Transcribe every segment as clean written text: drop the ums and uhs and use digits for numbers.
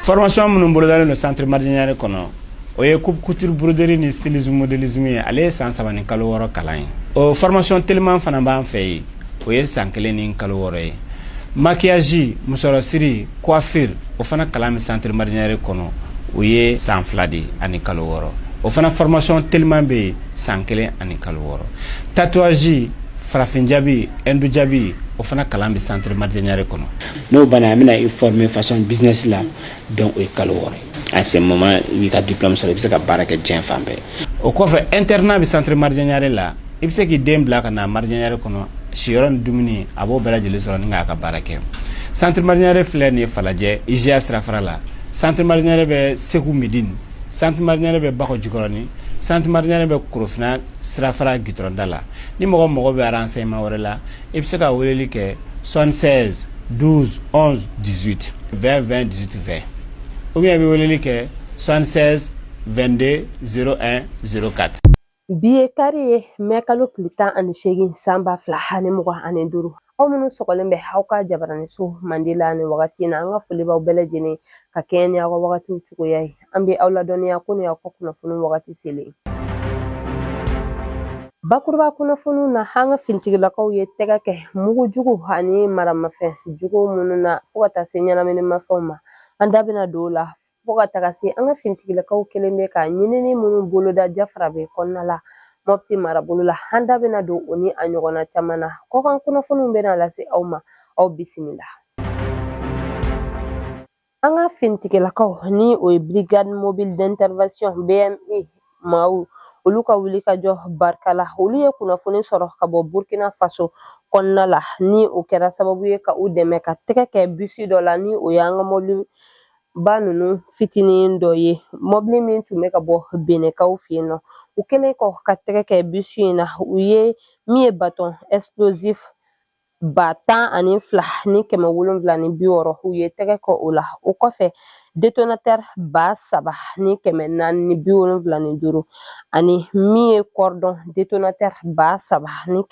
Formation minnu bolodalen no centre Mardianiare kɔnɔ o ye coupe couture broderie ni stylisme modélisme ye ale ye san 3 ni kalo 6 kalan ye. O formation tellement fana b'an fɛ yen o ye san 1 ni kalo 6 ye. Maquillage, musorosiri, coiffure o fana kalan mi centre Mardianiare kɔnɔ o ye san 2 de ani kalo 6. O fana formation tellement be san 1 ani kalo 6. Tatouage, farafinjabi, endujabi o fana kalan bi centre Mardianiare kɔnɔ. N'o bana amina i former façon business la donc o kalo 6. À ce moment i ka diplôme sɔrɔ i bɛ se ka baara kɛ diɲɛ fan bɛɛ. O kɔfɛ internat bi centre Mardianiare la i bɛ se k'i den bila ka na Mardianiare kɔnɔ siyɔrɔ ni dumuni a b'o bɛɛ lajɛlen sɔrɔ ni k'a ka baara kɛ. Centre Mardianiare filɛ nin ye Falajɛ IGA sirafara la. Centre Mardianiare bɛ Segu Midine. Centre Mardianiare bɛ Bakɔ Jikɔrɔni. Centre Mardianiare bɛ Korofina sirafara gitɔrɔnda la. Ni mɔgɔ bɛ renseignement wɛrɛ la i bɛ se ka weleli kɛ 76 12 11 18 20 20 18 20 ou bien i bɛ weleli kɛ 76 22 01 04. Biye kari ye mɛkalo tile 18 san 2025 aw minnu sɔgɔlen bɛ aw ka jabaraniso Mandela ni wagati na an ka foli b'aw bɛɛ lajɛlen ka kɛɲɛ ni aw ka wagatiw cogoya ye. An bɛ aw ladɔnniya ko ni aw ka kunnafoni wagati selen. Bakuruba kunnafoniw na an ka finitigilakaw ye tɛgɛ kɛ mugu jugu ani maramafɛn jugu minnu na fo ka taa se ɲɛnaminimafɛnw ma. An da bɛna don o la fo ka taga se an ka finitigilakaw kelen bɛ ka ɲinini minnu boloda Jafara bɛ kɔnɔna la Mopti marabolo la. An da bɛna don o ni a ɲɔgɔnna caman na. Kɔkan kunnafoniw bɛna lase aw ma aw bisimila. An ka finitigilakaw ni o ye brigade mobile d'intervention BMI maaw olu ka wuli ka jɔ barikala olu ye kunnafoni sɔrɔ ka bɔ Burkina Faso kɔnɔna la ni o kɛra sababu ye ka u dɛmɛ ka tɛgɛ kɛ bisi dɔ la ni o y'an ka mobili ba ninnu fitinin dɔ ye mobili min tun bɛ ka bɔ Benekaw fɛ yen nɔ u kɛlen kɔ ka tɛgɛ kɛ bisi in na u ye min ye bâton explosif 10,200 ni 760 u ye tɛgɛ kɔ o la o kɔfɛ détonateur 7,000 ni 475 ani min ye cordon détonateur 7,000 ni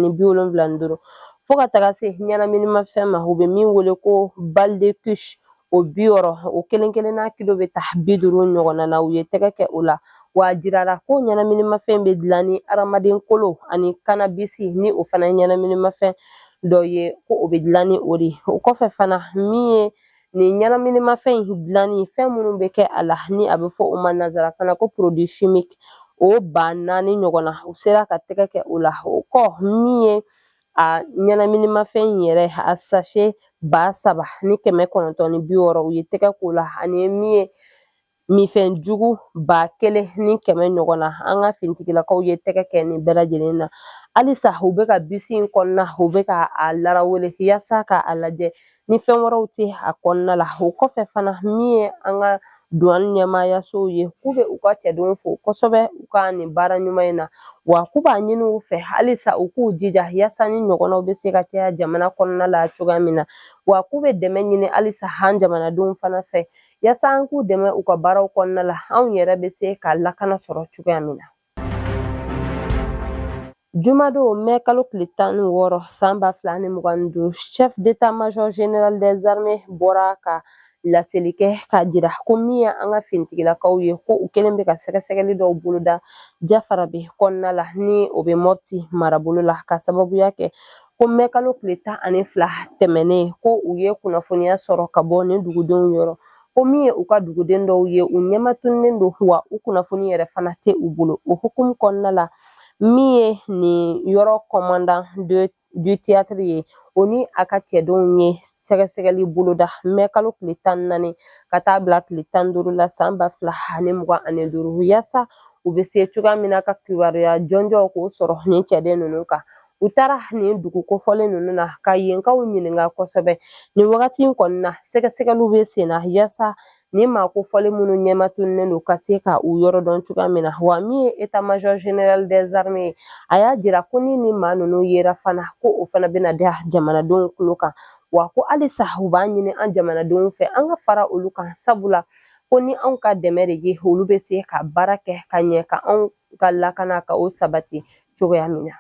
475 fo ka taga se ɲɛnaminimafɛn ma u bɛ min wele ko balle de couche o 60 o kelen kelenna kilo bɛ ta 50 ɲɔgɔnna na u ye tɛgɛ kɛ o la wa jirara ko ɲɛnaminimafɛn bɛ dilan ni adamaden kolo ani cannabis ni o fana ɲɛnaminimafɛn dɔ ye ko o bɛ dilan ni o de o kɔfɛ fana min ye nin ɲɛnaminimafɛn dilanni fɛn minnu bɛ kɛ a la ni a bɛ fɔ o ma nanzarakan na ko produit chimique o 4,000 ɲɔgɔnna u sera ka tɛgɛ kɛ o la o kɔ min ye a ɲɛnaminimafɛn yɛrɛ a sachet 7,000 ni 960 u ye tɛgɛ k'o la ani min ye mifɛn jugu 1,000 ni 100 ɲɔgɔnna an ka finitigilakaw ye tɛgɛ kɛ nin bɛɛ lajɛlen na halisa u bɛ ka bisi in kɔnɔna u bɛ ka a larawele yaasa ka a lajɛ ni fɛn wɛrɛw tɛ a kɔnɔna la o kɔfɛ fana min ye an ka douane ɲɛmaayasow ye k'u bɛ u ka cɛdenw fo kosɛbɛ u ka nin baara ɲuman in na wa k'u b'a ɲini u fɛ halisa u k'u jija yaasa ni ɲɔgɔnnaw bɛ se ka caya jamana kɔnɔna la cogoya min na wa k'u bɛ dɛmɛ ɲini halisa an jamanadenw fana fɛ yaasa an k'u dɛmɛ u ka baaraw kɔnɔna la anw yɛrɛ bɛ se ka lakana sɔrɔ cogoya min na. Jumadon mɛkalo tile 16 san 2025 chef d'état-major général des armées bɔra ka laseli kɛ ka jira ko min ye an ka finitigilakaw ye ko u kelen bɛ ka sɛgɛsɛgɛli dɔw boloda Jafara bɛ kɔnɔna la ni o bɛ Mopti marabolo la ka sababuya kɛ ko mɛkalo tile 12 tɛmɛnen ko u ye kunnafoniya sɔrɔ ka bɔ ni dugudenw yɔrɔ ko min ye u ka duguden dɔw ye u ɲɛmatunnen don wa u kunnafoni yɛrɛ fana tɛ u bolo o hukumu kɔnɔna la min ye nin yɔrɔ commandant du théâtre ye o ni a ka cɛdenw ye sɛgɛsɛgɛli boloda mɛkalo tile 14 ka taa bila tile 15 la san 2025 yaasa u bɛ se cogoya min na ka kibaruya jɔnjɔw k'o sɔrɔ nin cɛden ninnu kan u taara nin dugu kofɔlen ninnu na ka yenkaw ɲininka kosɛbɛ nin wagati in kɔni na sɛgɛsɛgɛliw bɛ sen na yaasa nin maa kofɔlen minnu ɲɛmatunnen don ka se ka u yɔrɔ dɔn cogoya min na wa min ye état-major général des armées a y'a jira ko ni nin maa ninnu yera fana ko o fana bɛna da jamanadenw tulo kan wa ko halisa u b'a ɲini an jamanadenw fɛ an ka fara olu kan sabula ko ni anw ka dɛmɛ de ye olu bɛ se ka baara kɛ ka ɲɛ ka anw ka lakana ka o sabati cogoya min na.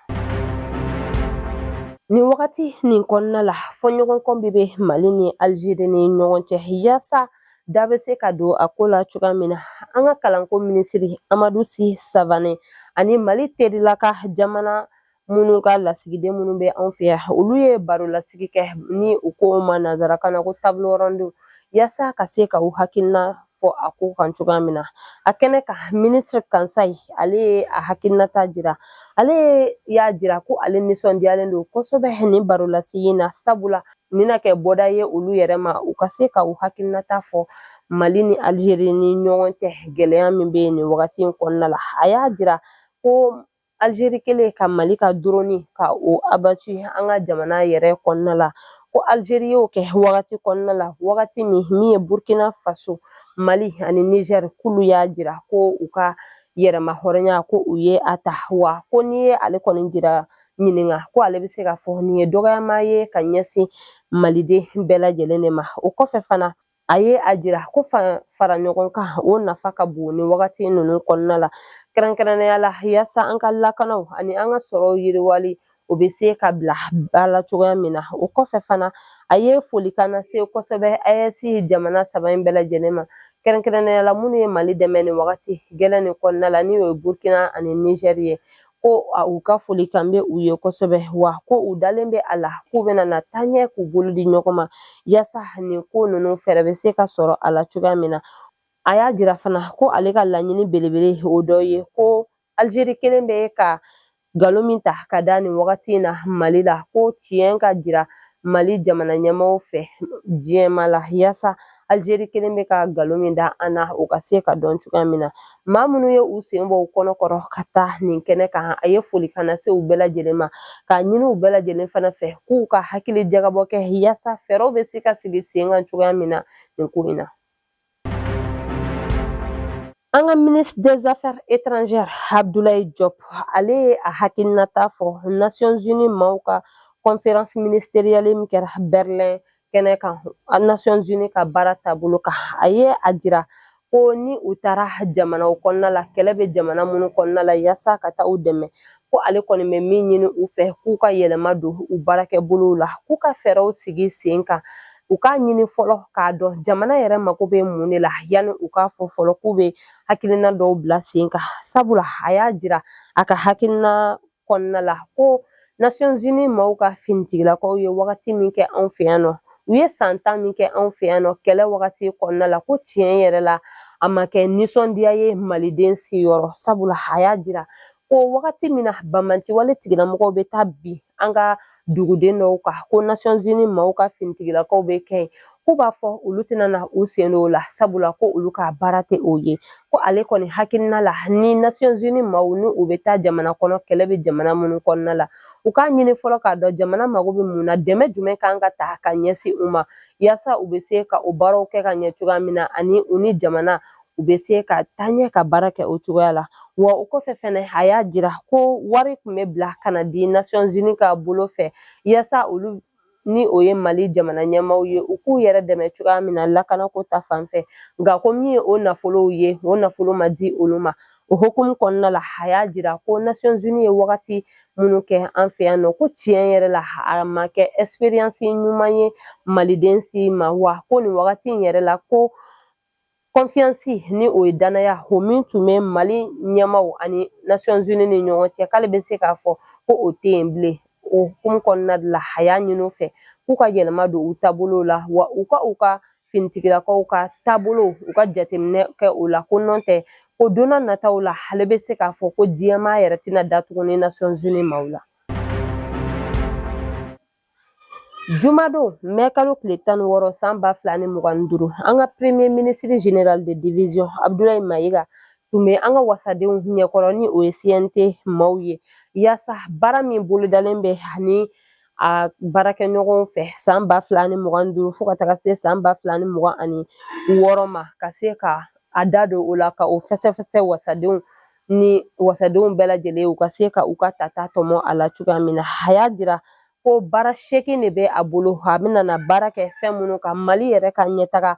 Ni wagati nin kɔnɔna la fɔɲɔgɔnkɔ bɛ Mali ni Algérie ni ɲɔgɔn cɛ yaasa da bɛ se ka don a ko la cogoya min na an ka kalanko minisiri Amadu Si Savanɛ ani Mali terilaka jamana minnu ka lasigiden minnu bɛ anw fɛ yan olu ye baro lasigi kɛ ni u ko ma nanzarakan na ko table ronde yaasa ka se ka u hakilina fɔ a ko kan cogoya min na a kɛnɛ kan minisiri Kansayi ale ye a hakilinata jira ale y'a jira ko ale nisɔndiyalen don kosɛbɛ nin baro lasigi na sabula nin na kɛ bɔda ye olu yɛrɛ ma u ka se ka u hakilinata fɔ Mali ni Algérie ni ɲɔgɔn cɛ gɛlɛya min bɛ nin wagati in kɔnɔna la a y'a jira ko Algérie kelen ka Mali ka drone ka o abattu an ka jamana yɛrɛ kɔnɔna la ko Algérie y'o kɛ wagati kɔnɔna la wagati min ye Burkina Faso Mali ani Niger k'olu y'a jira ko u ka yɛrɛma hɔrɔnya ko u ye a ta wa ko n'i ye ale kɔni jira ɲininka ko ale bɛ se ka fɔ nin ye dɔgɔyama ye ka ɲɛsin maliden bɛɛ lajɛlen de ma o kɔfɛ fana a ye a jira ko fara ɲɔgɔn kan o nafa ka bon ni wagati ninnu kɔnɔna la kɛrɛnkɛrɛnnenya la yaasa an ka lakanaw ani an ka sɔrɔw yiriwali o bɛ se ka bila ba la cogoya min na o kɔfɛ fana a ye folikan lase kosɛbɛ AES jamana 3 in bɛɛ lajɛlen ma kɛrɛnkɛrɛnnenya la minnu ye Mali dɛmɛ nin wagati gɛlɛn nin kɔnɔna la ni o ye Burkina ani Niger ye ko u ka folikan bɛ u ye kosɛbɛ wa ko u dalen bɛ a la k'u bɛna na taaɲɛ k'u bolo di ɲɔgɔn ma yaasa nin ko ninnu fɛɛrɛ bɛ se ka sɔrɔ a la cogoya min na a y'a jira fana ko ale ka laɲini belebele o dɔ ye ko Algérie kelen bɛ ka nkalon min ta ka da nin wagati in na Mali la ko tiɲɛ ka jira Mali jamana ɲɛmaaw fɛ diɲɛma la yaasa Algérie kelen bɛ ka nkalon min da an na o ka se ka dɔn cogoya min na maa minnu ye u sen bɔ u kɔnɔkɔrɔ ka taa nin kɛnɛ kan a ye folikan lase u bɛɛ lajɛlen ma k'a ɲini u bɛɛ lajɛlen fana fɛ k'u ka hakili jagabɔ kɛ yaasa fɛɛrɛw bɛ se ka sigi sen kan cogoya min na nin ko in na. An ka ministre des Affaires étrangères Abdoulaye Diop ale ye a hakilinata fɔ Nations Unies maaw ka conférence ministérielle min kɛra Berlin kɛnɛ kan Nations Unies ka baara taabolo kan a ye a jira ko ni u taara jamanaw kɔnɔna la kɛlɛ bɛ jamana minnu kɔnɔna la yaasa ka taa u dɛmɛ ko ale kɔni bɛ min ɲini u fɛ k'u ka yɛlɛma don u baarakɛbolow la k'u ka fɛɛrɛw sigi sen kan u k'a ɲini fɔlɔ k'a dɔn jamana yɛrɛ mako bɛ mun de la yanni u k'a fɔ fɔlɔ k'u bɛ hakilina dɔw bila sen kan sabula a y'a jira a ka hakilina kɔnɔna la ko Nations Unies maaw ka finitigilakaw ye wagati min kɛ anw fɛ yan nɔ u ye san 10 min kɛ anw fɛ yan nɔ kɛlɛ wagati kɔnɔna la ko tiɲɛ yɛrɛ la a ma kɛ nisɔndiya ye maliden siyɔrɔ sabula a y'a jira ko wagati min na bamanciwale tigilamɔgɔw bɛ taa bi an ka duguden dɔw kan ko Nations Unies maaw ka finitigilakaw bɛ kɛ yen k'u b'a fɔ olu tɛna na u sen don o la sabula ko olu ka baara tɛ o ye ko ale kɔni hakilina la ni Nations Unies maaw ni u bɛ taa jamana kɔnɔ kɛlɛ bɛ jamana minnu kɔnɔna la u k'a ɲini fɔlɔ k'a dɔn jamana mago bɛ mun na dɛmɛ jumɛn kan ka ta ka ɲɛsin u ma yaasa u bɛ se ka o baaraw kɛ ka ɲɛ cogoya min na ani u ni jamana u bɛ se ka taaɲɛ ka baara kɛ o cogoya la wa o kɔfɛ fɛnɛ a y'a jira ko wari tun bɛ bila ka na di Nations Unies ka bolo fɛ yaasa olu ni o ye Mali jamana ɲɛmaaw ye u k'u yɛrɛ dɛmɛ cogoya min na lakanako ta fanfɛ nka ko min ye o nafolow ye o nafolo ma di olu ma o hukumu kɔnɔna la a y'a jira ko Nations Unies ye wagati minnu kɛ an fɛ yan nɔ ko tiɲɛ yɛrɛ la a ma kɛ expérience ɲuman ye maliden si ma wa ko nin wagati in yɛrɛ la ko confiance ni o ye danaya o min tun bɛ Mali ɲɛmaaw ani Nations Unies ni ɲɔgɔn cɛ k'ale bɛ se k'a fɔ ko o tɛ yen bilen o hukumu kɔnɔna la a y'a ɲini u fɛ k'u ka yɛlɛma don u taabolo la wa u ka finitigilakaw ka taabolo u ka jateminɛ kɛ o la ko nɔ tɛ ko donna nataw la ale bɛ se k'a fɔ ko diɲɛma yɛrɛ tɛna datugu ni Nations Unies maaw la. Jumadon mɛ kalo tile 16 san 2025 an ka premier ministre général de division Abdoulaye Mayiga tun bɛ an ka wasadenw ɲɛkɔrɔ ni o ye CNT maaw ye yaasa baara min bolodalen bɛ ani a baarakɛɲɔgɔnw fɛ san 2025 fo ka taga se san 2026 ma ka se ka a da don o la ka o fɛsɛfɛsɛ wasadenw ni wasadenw bɛɛ lajɛlen u ka se ka u ka tata tɔmɔ a la cogoya min na a y'a jira ko baara seegin de bɛ a bolo a bɛna na baara kɛ fɛn minnu kan Mali yɛrɛ ka ɲɛtaga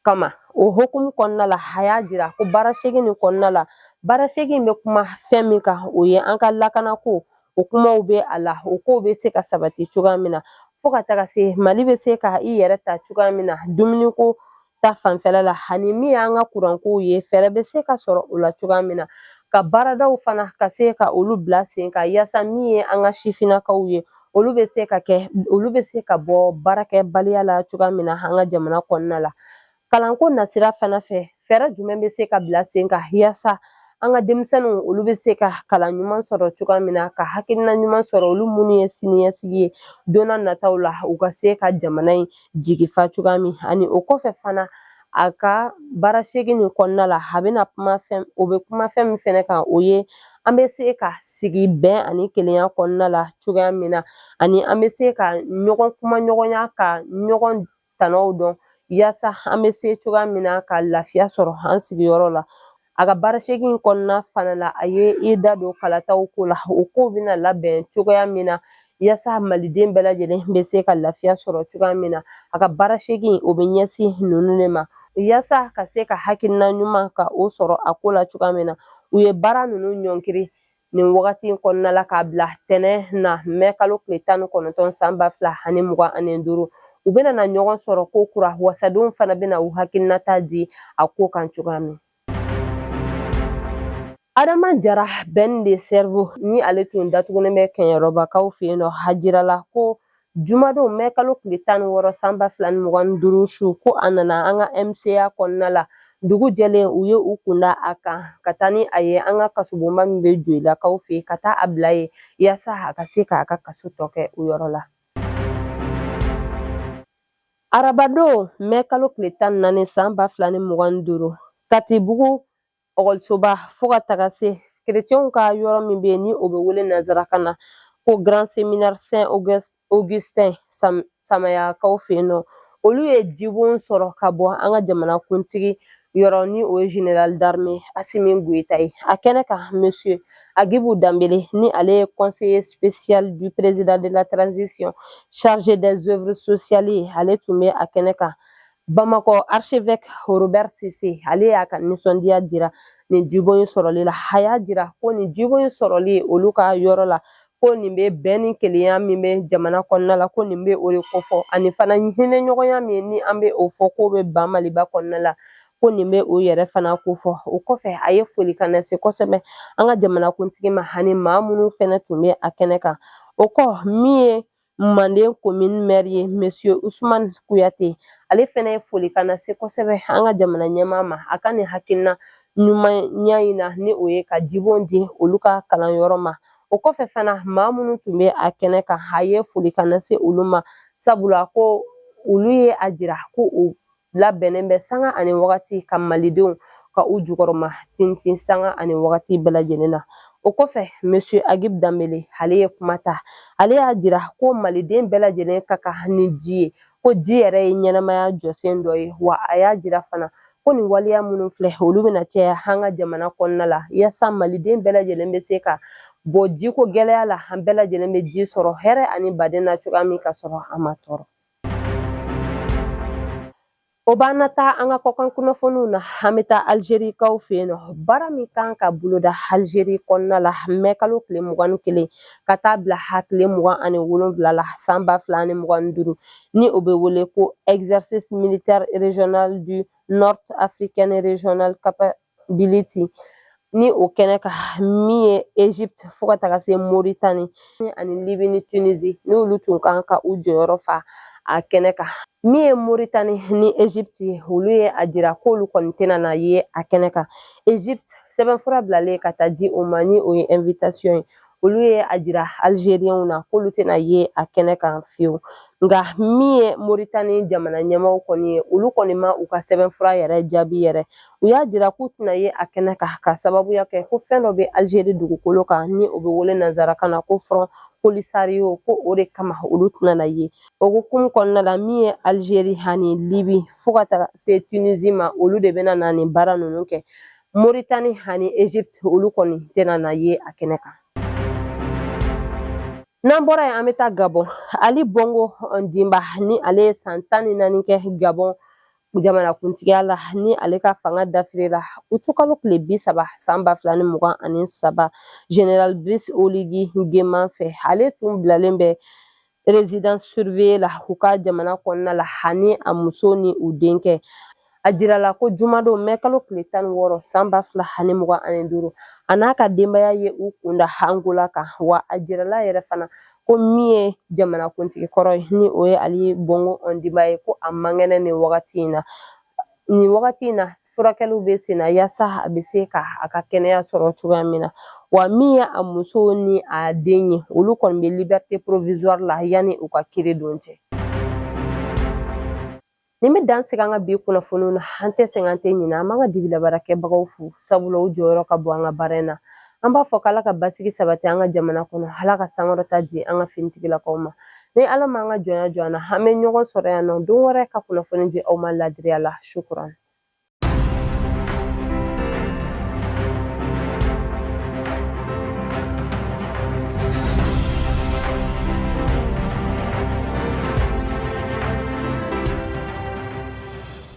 kama o hukumu kɔnɔna la a y'a jira ko baara seegin nin kɔnɔna la baara seegin bɛ kuma fɛn min kan o ye an ka lakanako o kumaw be a la o kow be se ka sabati cogoya min na fo ka taga se Mali be se ka i yɛrɛ ta cogoya min na dumuniko ta fanfɛla la ani min y'an ka kurankow ye fɛɛrɛ be se ka sɔrɔ o la cogoya min na ka baaradaw fana ka se ka olu bila sen kan yaasa min ye an ka sifinnakaw ye olu be se ka bɔ baarakɛbaliya la cogoya min na an ka jamana kɔnɔna la kalanko nasira fana fɛ fɛɛrɛ jumɛn be se ka bila sen kan yaasa an ka denmisɛnninw olu be se ka kalan ɲuman sɔrɔ cogoya min na ka hakilina ɲuman sɔrɔ olu minnu ye siniɲɛsigi ye don n'a nataw la u ka se ka jamana in jigifa cogoya min ani o kɔfɛ fana a ka baara segin nin kɔnɔna la a bɛna o bɛ kuma fɛn min fɛnɛ kan o ye an bɛ se ka sigi bɛn ani kelenya kɔnɔna la cogoya min na ani an bɛ se ka ɲɔgɔn kuma ɲɔgɔnya ka ɲɔgɔn tanaw dɔn yaasa an bɛ se cogoya min na ka lafiya sɔrɔ an sigiyɔrɔ la a ka baara segin kɔnɔna fana la a ye i da don kalataw ko la o kow bɛna labɛn cogoya min na yaasa maliden bɛɛ lajɛlen bɛ se ka lafiya sɔrɔ cogoya min na a ka baara segin o bɛ ɲɛsin ninnu de ma yaasa ka se ka hakilina ɲuman ka o sɔrɔ a ko la cogoya min na u ye baara ninnu ɲɔnkiri nin wagati in kɔnɔna la k'a bila tɛnɛ na mɛ kalo tile 19 san 2025 u bɛna na ɲɔgɔn sɔrɔ ko kura wasadenw fana bɛna u hakilinata di a ko kan cogoya min Adama Jara Ben de Cerveau ni ale tun datugunen bɛ kɛnyɛrɔbakaw fɛ yen nɔ hajira la ko jumadon mɛ kalo tile 16 san 2025 su ko a nana an ka MCA kɔnɔna la dugu jɛlen u ye u kunda a kan ka taa ni a ye an ka kasobonba min bɛ Joyilakaw fɛ ka taa a bila ye yaasa a ka se k'a ka kaso tɔ kɛ o yɔrɔ la. Arabadon mɛ kalo tile 14 san 2025 Katibugu ɔkɔlisoba fo ka taga se kerecɛnw ka yɔrɔ min bɛ yen ni o bɛ wele nanzarakan na ko Grand Séminaire Saint Augustin Samayakaw fɛ yen nɔ olu ye jibon sɔrɔ ka bɔ an ka jamanakuntigi yɔrɔ ni o ye Général d'armée Assimi Goïta ye a kɛnɛ kan Monsieur Agibou Dambélé ni ale ye conseiller spécial du président de la transition chargé des œuvres sociales ye ale tun bɛ a kɛnɛ kan Bamakɔ archevêque Robert Sise ale y'a ka nisɔndiya jira nin jibon in sɔrɔli la a y'a jira ko nin jibon in sɔrɔli olu ka yɔrɔ la ko nin bɛ bɛn ni kelenya min bɛ jamana kɔnɔna la ko nin bɛ o de kofɔ ani fana hinɛ ɲɔgɔnya min ni an bɛ o fɔ k'o bɛ ban Maliba kɔnɔna la ko nin bɛ o yɛrɛ fana kofɔ o kɔfɛ a ye foli ka na se kosɛbɛ an ka jamanakuntigi ma ani maa minnu fɛnɛ tun bɛ a kɛnɛ kan o kɔ min ye Manden commune maire ye Monsieur Ousmane Kuyate ale fɛnɛ ye foli ka na se kosɛbɛ an ka jamana ɲɛmaa ma a ka nin hakilina ɲumanya in na ni o ye ka jibon di olu ka kalanyɔrɔ ma o kɔfɛ fana maa minnu tun bɛ a kɛnɛ kan a ye foli ka na se olu ma sabula ko olu ye a jira ko u labɛnnen bɛ sanga ani wagati ka malidenw ka u jukɔrɔma tintin sanga ani wagati bɛɛ lajɛlen na o kɔfɛ Monsieur Agib Dambélé ale ye kuma ta ale y'a jira ko maliden bɛɛ lajɛlen ka kan ni ji ye ko ji yɛrɛ ye ɲɛnamaya jɔsen dɔ ye wa a y'a jira fana ko nin waleya minnu filɛ olu bɛna caya an ka jamana kɔnɔna la yaasa maliden bɛɛ lajɛlen bɛ se ka bɔ jiko gɛlɛya la an bɛɛ lajɛlen bɛ ji sɔrɔ hɛrɛ ani baden na cogoya min ka sɔrɔ an ma tɔɔrɔ. O b'an na taa an ka kɔkan kunnafoniw na an bɛ taa Algérikaw fɛ yen nɔ baara min kan ka boloda Algérie kɔnɔna la mɛ kalo tile 21 ka taa bila tile 27 la san 2025 ni o bɛ wele ko exercice militaire régional du Nord African Regional Capability ni o kɛnɛ kan min ye Egypte fo ka taga se Mauritanie ani Libye ni Tunisie ni olu tun kan ka u jɔyɔrɔ fa a kɛnɛ kan min ye Mauritanie ni Egypte ye olu ye a jira k'olu kɔni tɛna na ye a kɛnɛ kan Egypte sɛbɛnfura bilalen ka taa di o ma ni o ye invitation ye olu ye a jira Algérienw na k'olu tɛna ye a kɛnɛ kan fiyewu nka min ye Mauritanie jamana ɲɛmaaw kɔni ye olu kɔni ma u ka sɛbɛnfura yɛrɛ jaabi yɛrɛ u y'a jira k'u tɛna ye a kɛnɛ kan ka sababuya kɛ ko fɛn dɔ bɛ Algérie dugukolo kan ni o bɛ wele nanzarakan na ko Front Polisario ko o de kama olu tɛna na ye o hukumu kɔnɔna la min ye Algérie ani Libye fo ka taa se Tunisie ma olu de bɛna na nin baara ninnu kɛ Mauritanie ani Egypte olu kɔni tɛna na ye a kɛnɛ kan. N'an bɔra yen an bɛ taa Gabon Ali Bongo Ondimba ni ale ye san 14 kɛ Gabon jamana kuntigiya la ni ale ka fanga dafirila utukalo tile 30 san 2023 General Brice Oligui Nguema fɛ ale tun bilalen bɛ résidence surveillée la u ka jamana kɔnɔna la hani a muso ni u denkɛ a jirala ko jumadon mɛkalo tile 16 san 2025 a n'a ka denbaya ye u kunda Angola kan wa a jirala yɛrɛ fana ko min ye jamana kuntigi kɔrɔ ye ni o ye Ali Bongo Ondimba ye ko a mangɛnɛ nin wagati in na furakɛliw bɛ sen na yaasa a bɛ se ka a ka kɛnɛya sɔrɔ cogoya min na wa min ye a muso ni a den ye olu kɔni bɛ liberté provisoire la yanni u ka kiiri don cɛ. Nin bɛ dan sigi an ka bi kunnafoniw na an tɛ sɛgɛn an tɛ ɲinɛ an b'an ka dibila baarakɛbagaw fu sabula u jɔyɔrɔ ka bon an ka baara in na an b'a fɔ k'Ala ka basigi sabati an ka jamana kɔnɔ Ala ka sankɔrɔta di an ka finitigilakaw ma ni Ala m'an ka jɔnya jɔ an na an bɛ ɲɔgɔn sɔrɔ yan nɔ don wɛrɛ ka kunnafoni di aw ma ladiriya la shukran.